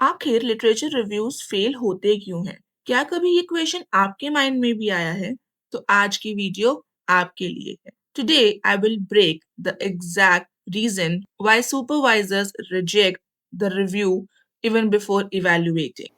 आखिर literature reviews fail होते क्यों हैं? क्या कभी ये क्वेश्चन आपके माइंड में भी आया है? तो आज की वीडियो आपके लिए है। Today I will break the exact reason why supervisors reject the review even before evaluating.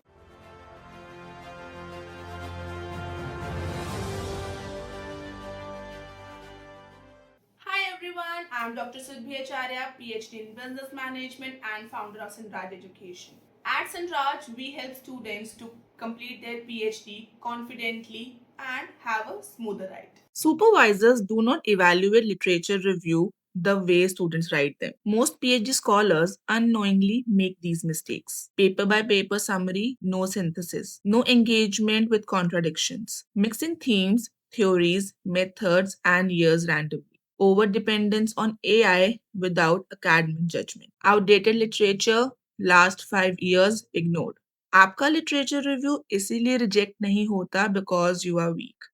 Hi everyone, I'm Dr. Surabhi Acharya, PhD in Business Management and founder of Sanraj Education. At Sanraj, we help students to complete their PhD confidently and have a smoother ride. Supervisors do not evaluate literature review the way students write them. Most PhD scholars unknowingly make these mistakes. Paper by paper summary, no synthesis, no engagement with contradictions, mixing themes, theories, methods, and years randomly. Over dependence on AI without academic judgment. Outdated literature, last 5 years ignored. आपका literature review इसीलिए reject नहीं होता because you are weak.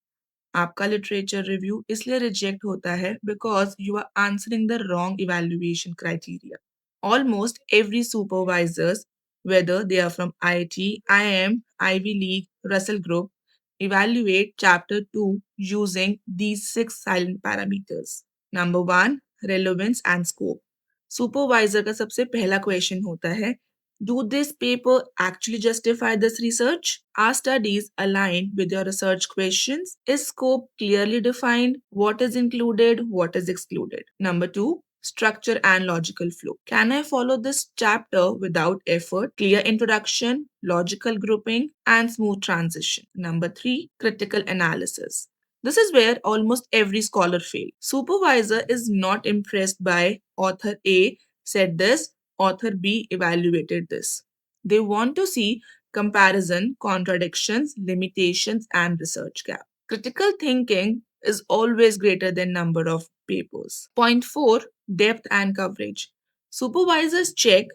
आपका literature review इसलिए reject होता है because you are answering the wrong evaluation criteria. Almost every supervisors, whether they are from IIT, IIM, Ivy League, Russell Group, evaluate chapter 2 using these 6 silent parameters. Number 1, relevance and scope. Supervisor का सबसे पहला question होता है, do this paper actually justify this research? Are studies aligned with your research questions? Is scope clearly defined? What is included? What is excluded? Number 2, structure and logical flow. Can I follow this chapter without effort? Clear introduction, logical grouping, and smooth transition. Number 3, critical analysis. This is where almost every scholar fails. Supervisor is not impressed by author A said this, author B evaluated this. They want to see comparison, contradictions, limitations, and research gap. Critical thinking is always greater than number of papers. Point 4, depth and coverage. Supervisors check,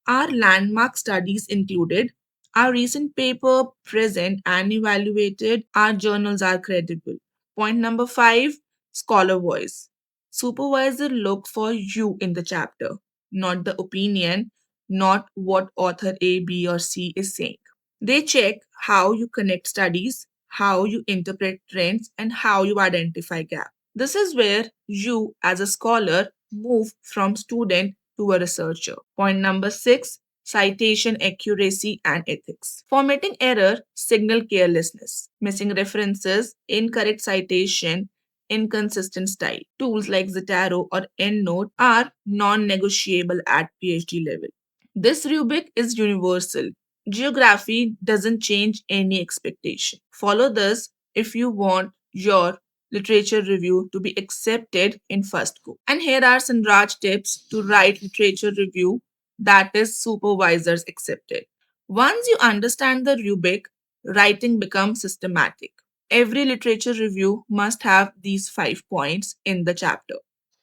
are landmark studies included? Are recent paper present and evaluated? Our journals are credible. Point number 5, scholar voice. Supervisor look for you in the chapter, not the opinion, not what author A, B, or C is saying. They check how you connect studies, how you interpret trends, and how you identify gaps. This is where you, as a scholar, move from student to a researcher. Point number 6, citation accuracy and ethics. Formatting error signal carelessness, missing references, incorrect citation, inconsistent style. Tools like Zotero or EndNote are non-negotiable at PhD level. This rubric is universal. Geography doesn't change any expectation. Follow this if you want your literature review to be accepted in first go. And here are some Raj tips to write literature review that is supervisors accepted. Once you understand the rubric, writing becomes systematic. Every literature review must have these 5 points in the chapter.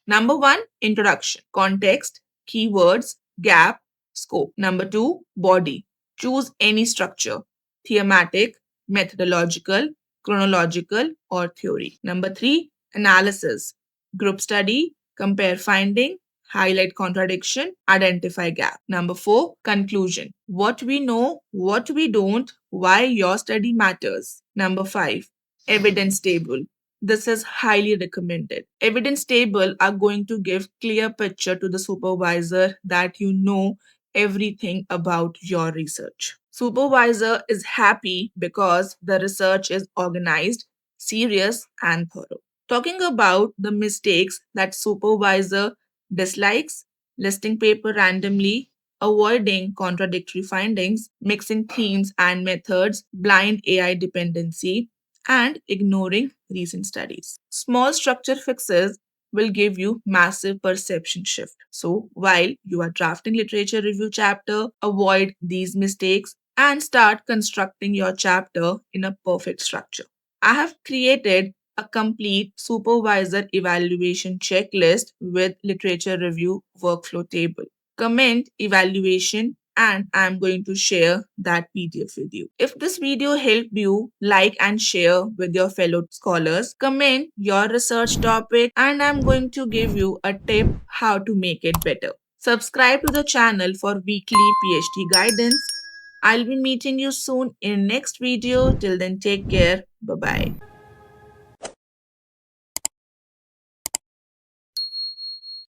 Number 1, introduction, context, keywords, gap, scope. Number 2, body. Choose any structure, thematic, methodological, chronological, or theory. Number 3, analysis, group study, compare finding, highlight contradiction, identify gap. Number 4, conclusion. What we know, what we don't, why your study matters. Number 5, evidence table. This is highly recommended. Evidence table are going to give clear picture to the supervisor that you know everything about your research. Supervisor is happy because the research is organized, serious, and thorough. Talking about the mistakes that supervisor dislikes, listing paper randomly, avoiding contradictory findings, mixing themes and methods, blind AI dependency, and ignoring recent studies. Small structure fixes will give you massive perception shift. So while you are drafting literature review chapter, avoid these mistakes and start constructing your chapter in a perfect structure. I have created a complete supervisor evaluation checklist with literature review workflow table. Comment evaluation and I'm going to share that PDF with you. If this video helped you, like and share with your fellow scholars. Comment your research topic and I'm going to give you a tip how to make it better. Subscribe to the channel for weekly PhD guidance. I'll be meeting you soon in next video. Till then, take care. Bye bye.